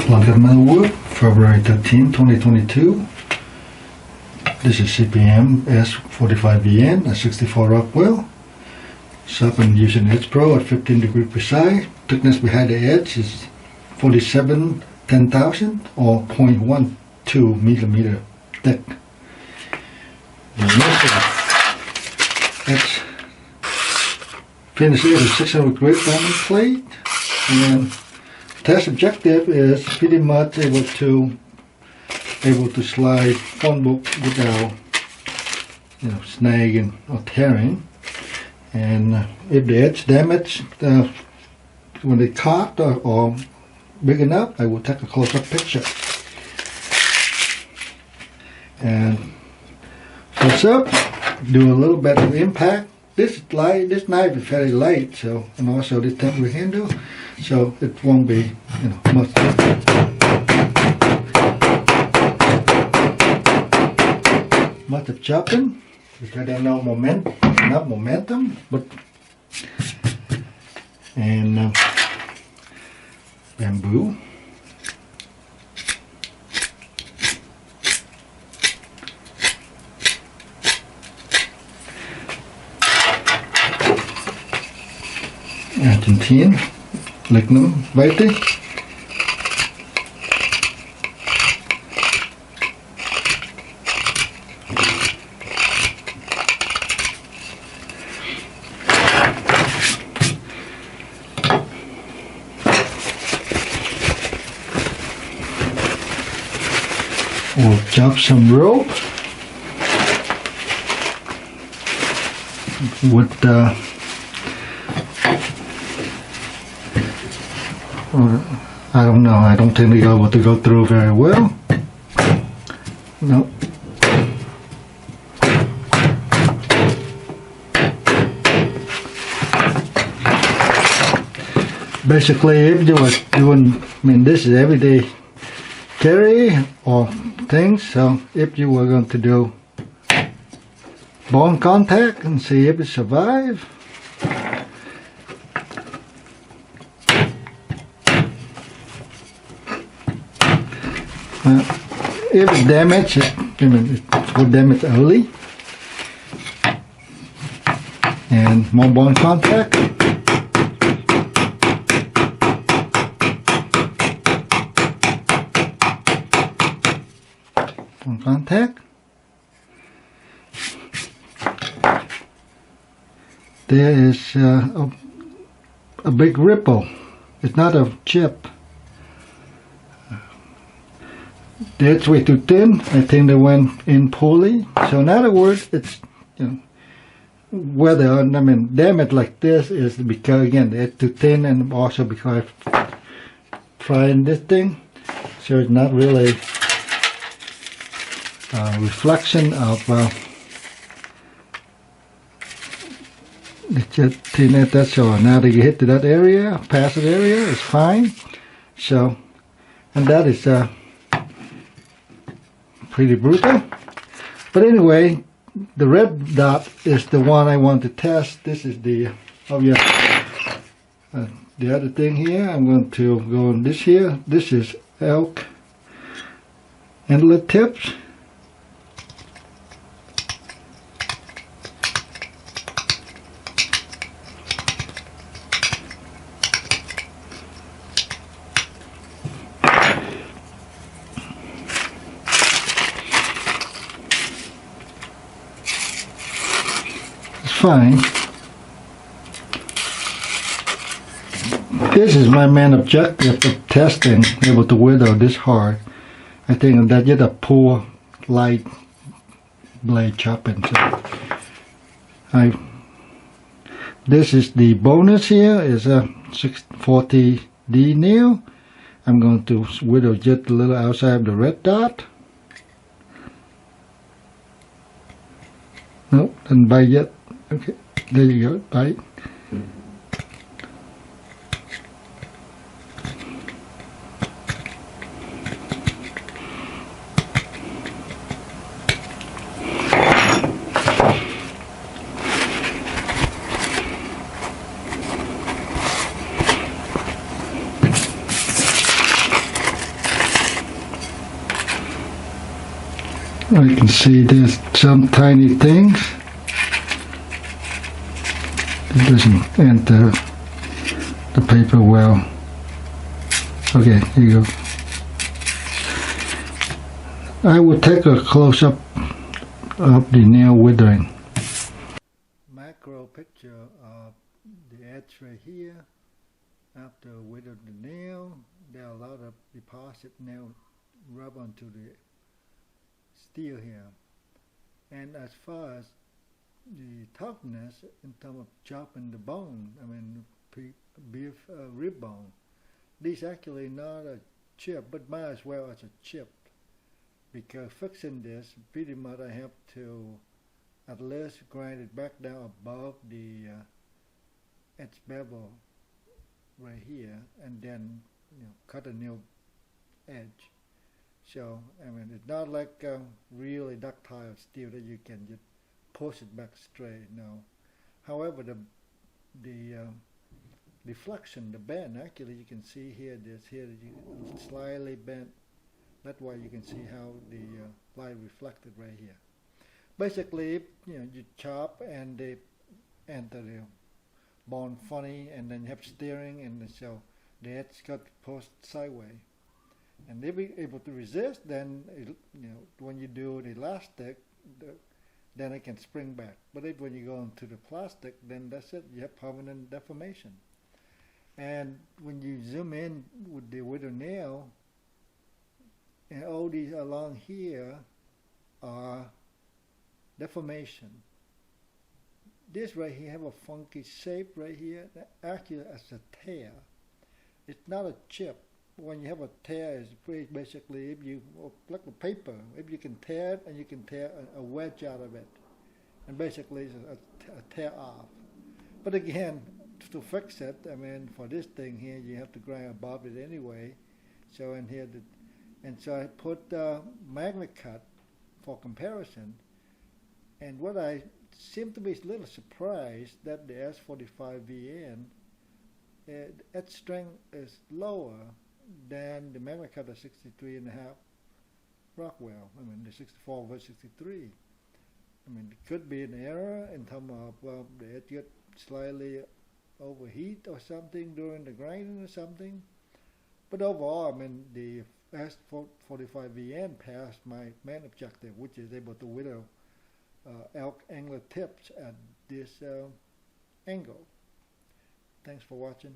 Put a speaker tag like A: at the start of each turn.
A: BluntCut MetalWorks, February 13, 2022. This is CPM S45VN, a 64rc wheel. Sharpened using Edge Pro at 15 degrees precise. Thickness behind the edge is 47 10,000 or 0.12 millimeter thick. The edge finish is a 600 grit diamond plate, and test objective is pretty much able to slide phone book without snagging or tearing. And if the edge damaged when it caught or big enough, I will take a close-up picture. And close up, do a little bit of impact. This knife is very light, so, and also this temporary handle, so it won't be much of chopping, because there's no momentum, but and bamboo. Argentine, lignum vitae. We'll chop some rope with I don't know, I don't think they're able to go through very well. No. Basically, if you were doing, this is everyday carry or things, so if you were going to do bone contact and see if it survives. If it's damaged, it will damage early, and more bone contact. Bone contact. There is a big ripple. It's not a chip. The edge way too thin. I think they went in poorly. So in other words, it's whether damage like this is because again it's too thin, and also because I'm frying this thing, so it's not really a reflection of it's just thin at that. So now that you hit to that area, past that area, it's fine. So, and that is pretty brutal. But anyway, the red dot is the one I want to test. This is the the other thing here. I'm going to go on this here. This is elk antler tips. Fine. This is my main objective of testing, able to whittle this hard. I think that just a poor light blade chopping. So this is the bonus here, is a 640D nail. I'm going to whittle just a little outside of the red dot. Nope, doesn't bite yet. Okay, there you go, bite. You can see there's some tiny things. It doesn't enter the paper well. Okay, here you go. I will take a close-up of the nail withering. Macro picture of the edge right here. After whittled the nail, there are a lot of deposit nail rub onto the steel here. And as far as the toughness in terms of chopping the bone, I mean beef rib bone, this actually not a chip, but might as well as a chip, because fixing this pretty much I have to at least grind it back down above the edge bevel right here, and then cut a new edge. So I mean, it's not like really ductile steel that you can just push it back straight. No. However, the deflection, the bend, actually you can see here. This here you slightly bent. That's why you can see how the light reflected right here. Basically, you chop and they enter the bone funny, and then you have steering, and so the edge got pushed sideways. And if you're able to resist, then when you do the elastic, then it can spring back. But if when you go into the plastic, then that's it. You have permanent deformation. And when you zoom in with the nail, and all these along here are deformation. This right here have a funky shape right here, actually as a tear. It's not a chip. When you have a tear, it's basically, if you like a paper, if you can tear it, and you can tear a wedge out of it, and basically it's a tear off. But again, to fix it, I mean, for this thing here, you have to grind above it anyway. So in here, and so I put MetalWorks for comparison, and what I seem to be a little surprised that the S45VN edge strength is lower than the MetalWorks at 63.5 Rockwell. I mean the 64 versus 63. I mean it could be an error in terms of the edge get slightly overheat or something during the grinding or something. But overall, I mean the S45VN passed my main objective, which is able to whittle elk angler tips at this angle. Thanks for watching.